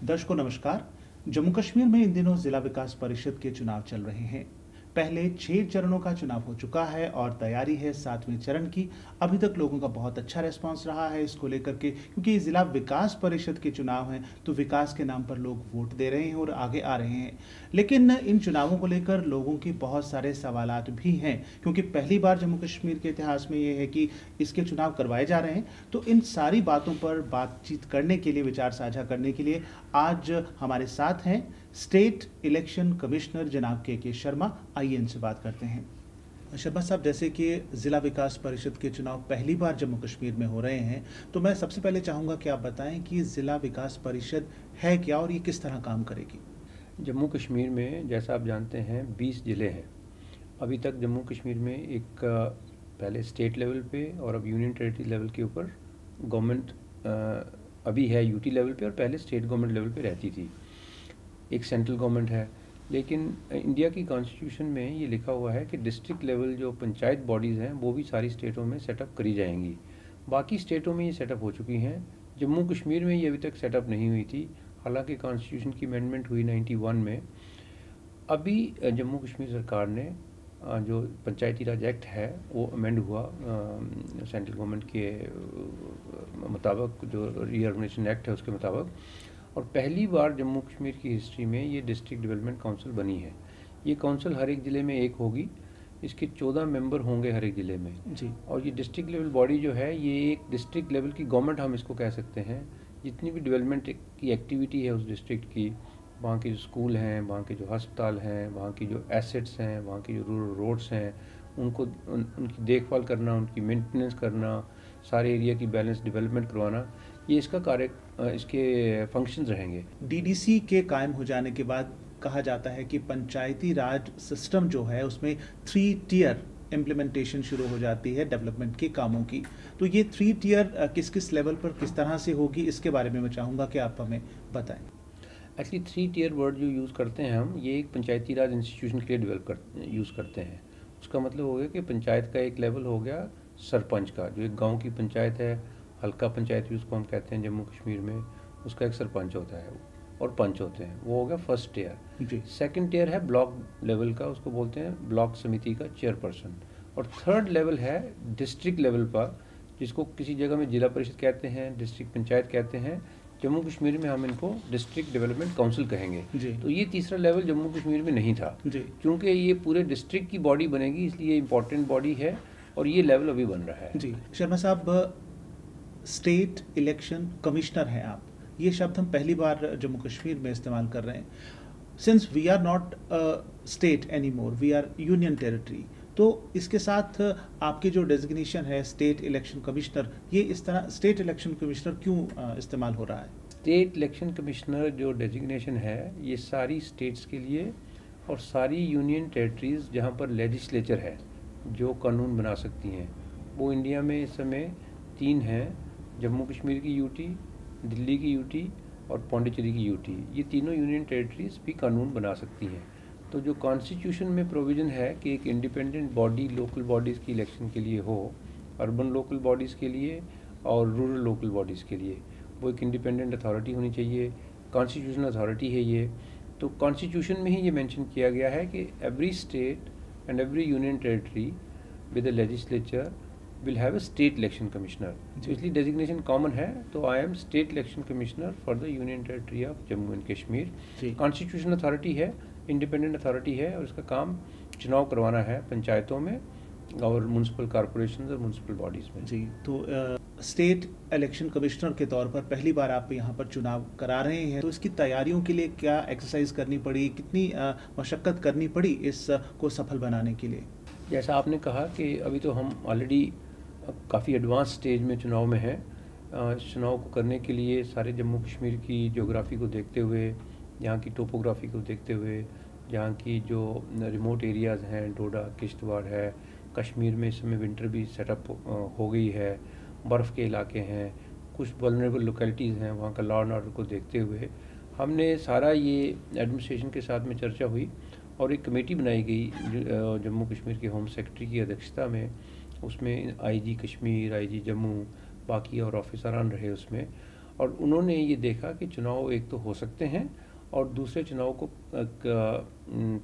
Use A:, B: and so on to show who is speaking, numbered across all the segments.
A: दर्शकों नमस्कार। जम्मू कश्मीर में इन दिनों जिला विकास परिषद के चुनाव चल रहे हैं। पहले 6 चरणों का चुनाव हो चुका है और तैयारी है 7वें चरण की। अभी तक लोगों का बहुत अच्छा रिस्पांस रहा है इसको लेकर के, क्योंकि ये जिला विकास परिषद के चुनाव हैं तो विकास के नाम पर लोग वोट दे रहे हैं और आगे आ रहे हैं। लेकिन इन चुनावों को लेकर लोगों की बहुत सारे सवालात भी हैं, क्योंकि पहली बार जम्मू कश्मीर के इतिहास में ये है कि इसके चुनाव करवाए जा रहे हैं। तो इन सारी बातों पर बातचीत करने के लिए, विचार साझा करने के लिए आज हमारे साथ हैं स्टेट इलेक्शन कमिश्नर जनाब के शर्मा। आइए इनसे बात करते हैं। शर्मा साहब, जैसे कि जिला विकास परिषद के चुनाव पहली बार जम्मू कश्मीर में हो रहे हैं, तो मैं सबसे पहले चाहूँगा कि आप बताएं कि जिला विकास परिषद है क्या और ये किस तरह काम करेगी।
B: जम्मू कश्मीर में जैसा आप जानते हैं 20 ज़िले हैं। अभी तक जम्मू कश्मीर में एक पहले स्टेट लेवल पे और अब यूनियन टेरिटरी लेवल के ऊपर गवर्नमेंट अभी है यूटी लेवल पे और पहले स्टेट गवर्नमेंट लेवल पे रहती थी। एक सेंट्रल गवर्नमेंट है, लेकिन इंडिया की कॉन्स्टिट्यूशन में ये लिखा हुआ है कि डिस्ट्रिक्ट लेवल जो पंचायत बॉडीज़ हैं वो भी सारी स्टेटों में सेटअप करी जाएंगी। बाकी स्टेटों में ये सेटअप हो चुकी हैं, जम्मू कश्मीर में ये अभी तक सेटअप नहीं हुई थी। हालांकि कॉन्स्टिट्यूशन की अमेंडमेंट हुई 91 में। अभी जम्मू कश्मीर सरकार ने जो पंचायती राज एक्ट है वो अमेंड हुआ सेंट्रल गवर्नमेंट के मुताबिक, जो रीऑर्गेनाइजेशन एक्ट है उसके मुताबिक, और पहली बार जम्मू कश्मीर की हिस्ट्री में ये डिस्ट्रिक्ट डेवलपमेंट काउंसिल बनी है। ये काउंसिल हर एक ज़िले में एक होगी, इसके 14 मेंबर होंगे हर एक ज़िले में
A: जी।
B: और ये डिस्ट्रिक्ट लेवल बॉडी जो है ये एक डिस्ट्रिक्ट लेवल की गवर्नमेंट हम इसको कह सकते हैं। जितनी भी डेवलपमेंट की एक्टिविटी है उस डिस्ट्रिक्ट की, वहाँ के जो स्कूल हैं, वहाँ के जो अस्पताल हैं, वहाँ की जो एसेट्स हैं, वहाँ की जो रूरल रोड्स हैं, उनकी देखभाल करना, उनकी मेंटेनेंस करना, सारे एरिया की बैलेंस डेवलपमेंट करवाना, ये इसका कार्य, इसके फंक्शंस रहेंगे।
A: डीडीसी के कायम हो जाने के बाद कहा जाता है कि पंचायती राज सिस्टम जो है उसमें 3 टियर इम्प्लीमेंटेशन शुरू हो जाती है डेवलपमेंट के कामों की। तो ये 3 टियर किस किस लेवल पर किस तरह से होगी, इसके बारे में मैं चाहूँगा कि आप हमें बताएं।
B: एक्चुअली 3 टियर वर्ड जो यूज़ करते हैं हम, ये एक पंचायती राज इंस्टीट्यूशन के लिए यूज़ करते हैं। उसका मतलब हो गया कि पंचायत का एक लेवल हो गया सरपंच का, जो एक गांव की पंचायत है, हल्का पंचायत भी उसको हम कहते हैं जम्मू कश्मीर में, उसका एक सरपंच होता है और पंच होते हैं, वो हो गया फर्स्ट टियर
A: जी।
B: सेकंड टियर है ब्लॉक लेवल का, उसको बोलते हैं ब्लॉक समिति का चेयरपर्सन। और थर्ड लेवल है डिस्ट्रिक्ट लेवल पर, जिसको किसी जगह में जिला परिषद कहते हैं, डिस्ट्रिक्ट पंचायत कहते हैं। जम्मू कश्मीर में हम इनको डिस्ट्रिक्ट डेवलपमेंट काउंसिल कहेंगे
A: जी।
B: तो ये तीसरा लेवल जम्मू कश्मीर में नहीं था
A: जी।
B: क्योंकि ये पूरे डिस्ट्रिक्ट की बॉडी बनेगी, इसलिए इम्पोर्टेंट बॉडी है और ये लेवल अभी बन रहा है।
A: जी शर्मा साहब, स्टेट इलेक्शन कमिश्नर हैं आप, ये शब्द हम पहली बार जम्मू कश्मीर में इस्तेमाल कर रहे हैं। Since we are not state any more, we are union territory, तो इसके साथ आपकी जो डेजिग्नेशन है स्टेट इलेक्शन कमिश्नर, ये इस तरह स्टेट इलेक्शन कमिश्नर क्यों इस्तेमाल हो रहा है?
B: स्टेट इलेक्शन कमिश्नर जो डेजिग्नेशन है ये सारी स्टेट्स के लिए और सारी यूनियन टेरिटरीज़ जहाँ पर लेजिस्लेचर है जो कानून बना सकती हैं, वो इंडिया में इस समय 3 हैं, जम्मू कश्मीर की यूटी, दिल्ली की यूटी और पौंडीचेरी की यूटी। ये तीनों यूनियन टेरिटरीज़ भी कानून बना सकती हैं। तो जो कॉन्स्टिट्यूशन में प्रोविज़न है कि एक इंडिपेंडेंट बॉडी लोकल बॉडीज़ की इलेक्शन के लिए हो, अर्बन लोकल बॉडीज़ के लिए और रूरल लोकल बॉडीज़ के लिए, वो एक इंडिपेंडेंट अथॉरिटी होनी चाहिए, कॉन्स्टिट्यूशनल अथॉरिटी है ये। तो कॉन्स्टिट्यूशन में ही ये मेंशन किया गया है कि every state and every union territory with the legislature will have a state election commissioner. तो इसलिए डेजिग्नेशन कॉमन है, तो I am state election commissioner for the union territory of Jammu and Kashmir. Constitutional authority है, independent authority है और इसका काम चुनाव करवाना है पंचायतों में और म्यूनसिपल कॉरपोरेशन और म्यूनसिपल बॉडीज़ में।
A: जी, तो स्टेट इलेक्शन कमिश्नर के तौर पर पहली बार आप यहाँ पर चुनाव करा रहे हैं, तो इसकी तैयारियों के लिए क्या एक्सरसाइज करनी पड़ी, कितनी मशक्क़त करनी पड़ी इसको सफल बनाने के लिए?
B: जैसा आपने कहा कि अभी तो हम ऑलरेडी काफ़ी एडवांस स्टेज में चुनाव में हैं। चुनाव को करने के लिए सारे जम्मू कश्मीर की ज्योग्राफी को देखते हुए, यहाँ की टोपोग्राफी को देखते हुए, जहाँ की जो रिमोट एरियाज़ हैं, डोडा किश्तवाड़ है, कश्मीर में इस समय विंटर भी सेटअप हो गई है, बर्फ़ के इलाके हैं, कुछ वल्नरेबल लोकेलिटीज़ हैं, वहाँ का लॉ एंड ऑर्डर को देखते हुए हमने सारा ये एडमिनिस्ट्रेशन के साथ में चर्चा हुई और एक कमेटी बनाई गई जम्मू कश्मीर के होम सेक्रेटरी की अध्यक्षता में। उसमें आईजी कश्मीर, आईजी जम्मू, बाकी और ऑफिसरान रहे उसमें। और उन्होंने ये देखा कि चुनाव एक तो हो सकते हैं और दूसरे चुनाव को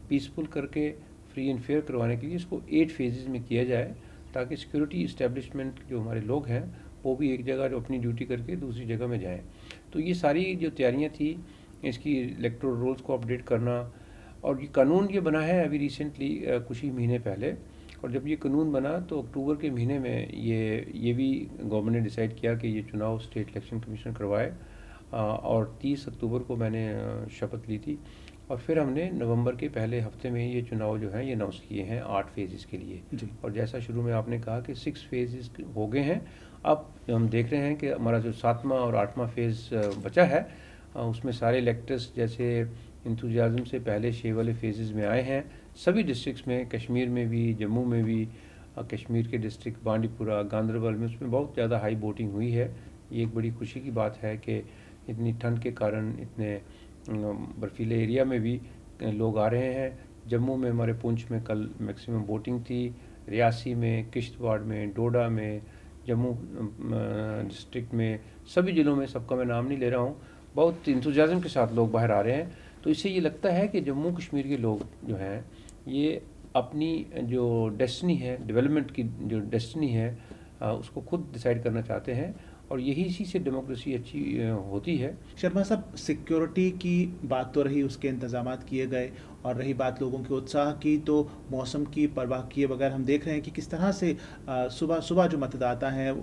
B: पीसफुल करके फ्री एंड फेयर करवाने के लिए इसको 8 फेजेस में किया जाए, ताकि सिक्योरिटी इस्टेब्लिशमेंट जो हमारे लोग हैं वो भी एक जगह जो अपनी ड्यूटी करके दूसरी जगह में जाएं। तो ये सारी जो तैयारियां थी, इसकी इलेक्टोरल रोल्स को अपडेट करना, और ये कानून ये बना है अभी रिसेंटली कुछ ही महीने पहले। और जब ये कानून बना तो अक्टूबर के महीने में ये भी गवर्नमेंट ने डिसाइड किया कि ये चुनाव स्टेट इलेक्शन कमीशन करवाए। और 30 अक्टूबर को मैंने शपथ ली थी, और फिर हमने नवंबर के पहले हफ्ते में ये चुनाव जो है ये अनाउंस किए हैं 8 फेजेस के लिए
A: जी।
B: और जैसा शुरू में आपने कहा कि 6 फेजेस हो गए हैं। अब हम देख रहे हैं कि हमारा जो 7वां और 8वां फेज़ बचा है, उसमें सारे इलेक्टर्स जैसे इंथुजियाज़म से पहले 6 वाले फेजेस में आए हैं सभी डिस्ट्रिक्ट्स में, कश्मीर में भी, जम्मू में भी, कश्मीर के डिस्ट्रिक्ट बांडीपुरा, गांदरबल में, उसमें बहुत ज़्यादा हाई वोटिंग हुई है। ये एक बड़ी खुशी की बात है कि इतनी ठंड के कारण इतने बर्फीले एरिया में भी लोग आ रहे हैं। जम्मू में हमारे पुंछ में कल मैक्सिमम वोटिंग थी, रियासी में, किश्तवाड़ में, डोडा में, जम्मू डिस्ट्रिक्ट में, सभी ज़िलों में, सबका मैं नाम नहीं ले रहा हूँ, बहुत इंथुजियाज़म के साथ लोग बाहर आ रहे हैं। तो इससे ये लगता है कि जम्मू कश्मीर के लोग जो हैं ये अपनी जो डेस्टिनी है, डेवलपमेंट की जो डेस्टिनी है, उसको खुद डिसाइड करना चाहते हैं, और यही इसी से डेमोक्रेसी अच्छी होती है।
A: शर्मा साहब, सिक्योरिटी की बात तो रही, उसके इंतजामात किए गए, और रही बात लोगों के उत्साह की, तो मौसम की परवाह किए बगैर हम देख रहे हैं कि किस तरह से सुबह सुबह जो मतदाता हैं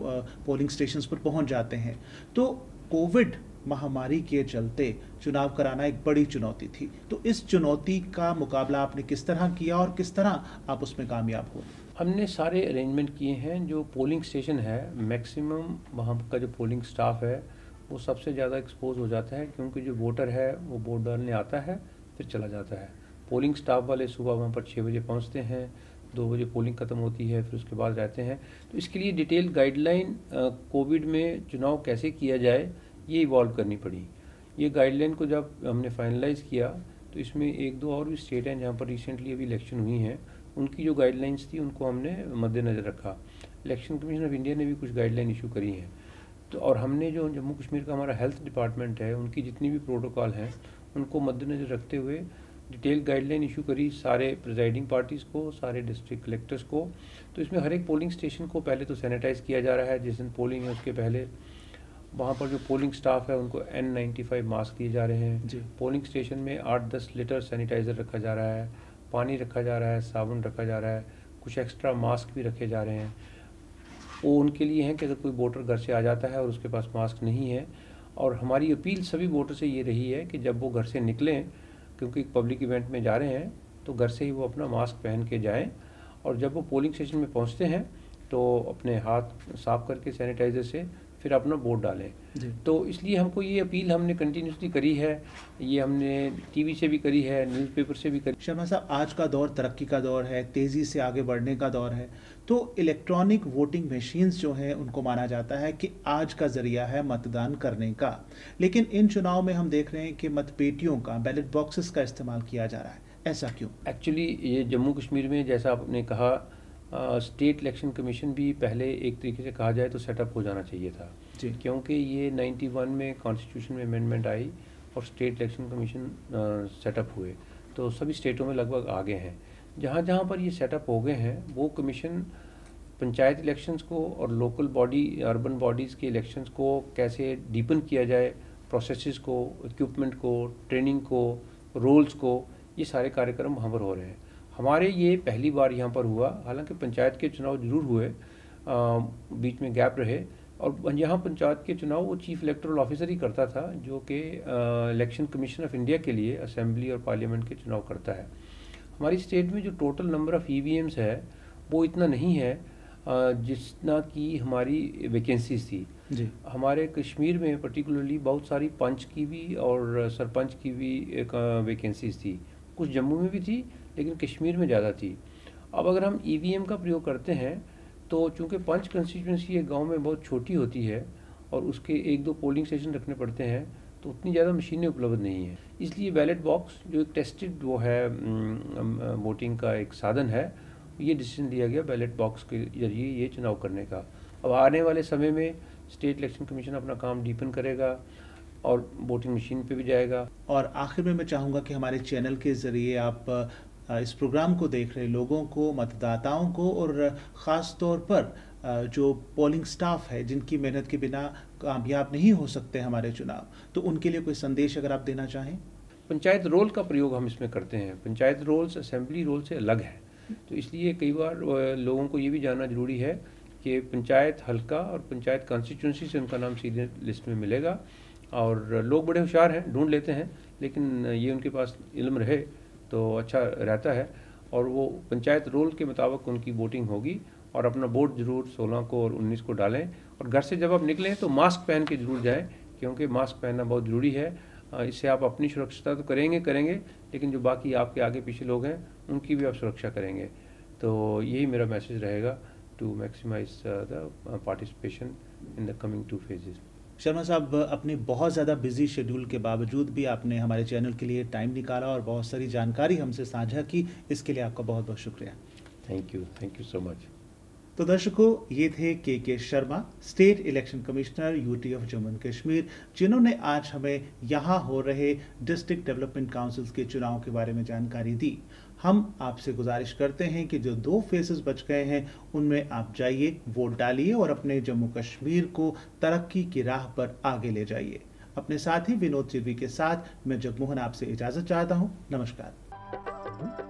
A: पोलिंग स्टेशंस पर पहुंच जाते हैं। तो कोविड महामारी के चलते चुनाव कराना एक बड़ी चुनौती थी, तो इस चुनौती का मुकाबला आपने किस तरह किया और किस तरह आप उसमें कामयाब हुए?
B: हमने सारे अरेंजमेंट किए हैं। जो पोलिंग स्टेशन है, मैक्सिमम वहाँ का जो पोलिंग स्टाफ है वो सबसे ज़्यादा एक्सपोज हो जाता है, क्योंकि जो वोटर है वो वोट डालने आता है फिर चला जाता है। पोलिंग स्टाफ वाले सुबह वहाँ पर 6 बजे पहुँचते हैं, 2 बजे पोलिंग ख़त्म होती है, फिर उसके बाद रहते हैं। तो इसके लिए डिटेल गाइडलाइन कोविड में चुनाव कैसे किया जाए ये इवॉल्व करनी पड़ी। ये गाइडलाइन को जब हमने फाइनलाइज़ किया तो इसमें 1-2 और भी स्टेट हैं जहाँ पर रिसेंटली अभी इलेक्शन हुई हैं, उनकी जो गाइडलाइंस थी उनको हमने मद्देनज़र रखा। इलेक्शन कमीशन ऑफ इंडिया ने भी कुछ गाइडलाइन इशू करी हैं। तो और हमने जो जम्मू कश्मीर का हमारा हेल्थ डिपार्टमेंट है, उनकी जितनी भी प्रोटोकॉल हैं उनको मद्देनज़र रखते हुए डिटेल गाइडलाइन इशू करी सारे प्रिजाइडिंग पार्टीज़ को, सारे डिस्ट्रिक्ट कलेक्टर्स को। तो इसमें हर एक पोलिंग स्टेशन को पहले तो सैनिटाइज़ किया जा रहा है, जिस दिन पोलिंग है उसके पहले वहाँ पर जो पोलिंग स्टाफ है उनको N95 मास्क दिए जा रहे हैं। पोलिंग स्टेशन में 8-10 लीटर सैनिटाइज़र रखा जा रहा है, पानी रखा जा रहा है, साबुन रखा जा रहा है, कुछ एक्स्ट्रा मास्क भी रखे जा रहे हैं। वो उनके लिए हैं कि अगर कोई वोटर घर से आ जाता है और उसके पास मास्क नहीं है, और हमारी अपील सभी वोटर से ये रही है कि जब वो घर से निकलें, क्योंकि पब्लिक इवेंट में जा रहे हैं, तो घर से ही वो अपना मास्क पहन के जाएं, और जब वो पोलिंग स्टेशन में पहुंचते हैं तो अपने हाथ साफ करके सैनिटाइज़र से फिर अपना वोट डालें। तो इसलिए हमको ये अपील हमने कंटिन्यूसली करी है, ये हमने टीवी से भी करी है, न्यूज़पेपर से भी करी।
A: शर्मा साहब, आज का दौर तरक्की का दौर है, तेज़ी से आगे बढ़ने का दौर है, तो इलेक्ट्रॉनिक वोटिंग मशीन्स जो हैं उनको माना जाता है कि आज का ज़रिया है मतदान करने का, लेकिन इन चुनाव में हम देख रहे हैं कि मतपेटियों का, बैलेट बॉक्सेस का इस्तेमाल किया जा रहा है। ऐसा क्यों?
B: एक्चुअली ये जम्मू कश्मीर में, जैसा आपने कहा, स्टेट इलेक्शन कमीशन भी पहले एक तरीके से कहा जाए तो सेटअप हो जाना चाहिए था, क्योंकि ये 91 में कॉन्स्टिट्यूशन में अमेंडमेंट आई और स्टेट इलेक्शन कमीशन सेटअप हुए, तो सभी स्टेटों में लगभग आगे हैं। जहाँ जहाँ पर ये सेटअप हो गए हैं वो कमीशन पंचायत इलेक्शंस को और लोकल बॉडी, अर्बन बॉडीज़ के इलेक्शंस को कैसे डीपन किया जाए, प्रोसेसेस को, इक्विपमेंट को, ट्रेनिंग को, रोल्स को, ये सारे कार्यक्रम वहाँ पर हो रहे हैं। हमारे ये पहली बार यहाँ पर हुआ, हालांकि पंचायत के चुनाव जरूर हुए, बीच में गैप रहे, और यहाँ पंचायत के चुनाव वो चीफ इलेक्टोरल ऑफिसर ही करता था, जो कि इलेक्शन कमीशन ऑफ इंडिया के लिए असेंबली और पार्लियामेंट के चुनाव करता है। हमारी स्टेट में जो टोटल नंबर ऑफ़ EVMs है वो इतना नहीं है जितना कि हमारी वैकेंसीज थी। हमारे कश्मीर में पर्टिकुलरली बहुत सारी पंच की भी और सरपंच की भी एक वैकेंसीज थी, कुछ जम्मू में भी थी लेकिन कश्मीर में ज़्यादा थी। अब अगर हम EVM का प्रयोग करते हैं तो चूँकि पंच कंस्टिट्यूंसी एक गांव में बहुत छोटी होती है और उसके 1-2 पोलिंग स्टेशन रखने पड़ते हैं, तो उतनी ज़्यादा मशीनें उपलब्ध नहीं हैं। इसलिए बैलेट बॉक्स जो एक टेस्टेड वो है वोटिंग का एक साधन है, ये डिसीजन लिया गया बैलेट बॉक्स के जरिए ये चुनाव करने का। अब आने वाले समय में स्टेट इलेक्शन कमीशन अपना काम डीपन करेगा और वोटिंग मशीन पे भी जाएगा।
A: और आखिर में मैं चाहूँगा कि हमारे चैनल के ज़रिए आप इस प्रोग्राम को देख रहे लोगों को, मतदाताओं को और ख़ास तौर पर जो पोलिंग स्टाफ है जिनकी मेहनत के बिना कामयाब नहीं हो सकते हमारे चुनाव, तो उनके लिए कोई संदेश अगर आप देना चाहें।
B: पंचायत रोल का प्रयोग हम इसमें करते हैं। पंचायत रोल्स असेंबली रोल से अलग है, तो इसलिए कई बार लोगों को ये भी जानना ज़रूरी है कि पंचायत हल्का और पंचायत कॉन्स्टिट्यूंसी से उनका नाम सीधे लिस्ट में मिलेगा। और लोग बड़े होशियार हैं, ढूंढ लेते हैं, लेकिन ये उनके पास इल्म रहे तो अच्छा रहता है। और वो पंचायत रोल के मुताबिक उनकी वोटिंग होगी और अपना वोट ज़रूर 16 को और 19 को डालें। और घर से जब आप निकलें तो मास्क पहन के ज़रूर जाएं, क्योंकि मास्क पहनना बहुत ज़रूरी है। इससे आप अपनी सुरक्षा तो करेंगे, लेकिन जो बाकी आपके आगे पीछे लोग हैं उनकी भी आप सुरक्षा करेंगे। तो यही मेरा मैसेज रहेगा, to maximize the participation in the coming 2 phases।
A: Sharma साहब, अपने बहुत ज़्यादा बिजी शेड्यूल के बावजूद भी आपने हमारे चैनल के लिए टाइम निकाला और बहुत सारी जानकारी हमसे साझा की, इसके लिए आपका बहुत बहुत शुक्रिया।
B: Thank you so much.
A: तो दर्शकों, ये थे के Sharma, state election commissioner UT of Jammu and Kashmir, जिन्होंने आज हमें यहाँ हो रहे डिस्ट्रिक्ट डेवलपमेंट काउंसिल्स के चुनाव के बारे में जानकारी दी। हम आपसे गुजारिश करते हैं कि जो 2 फेजेस बच गए हैं उनमें आप जाइए, वोट डालिए और अपने जम्मू कश्मीर को तरक्की की राह पर आगे ले जाइए। अपने साथी विनोद चिरवी के साथ मैं जगमोहन आपसे इजाज़त चाहता हूँ। नमस्कार।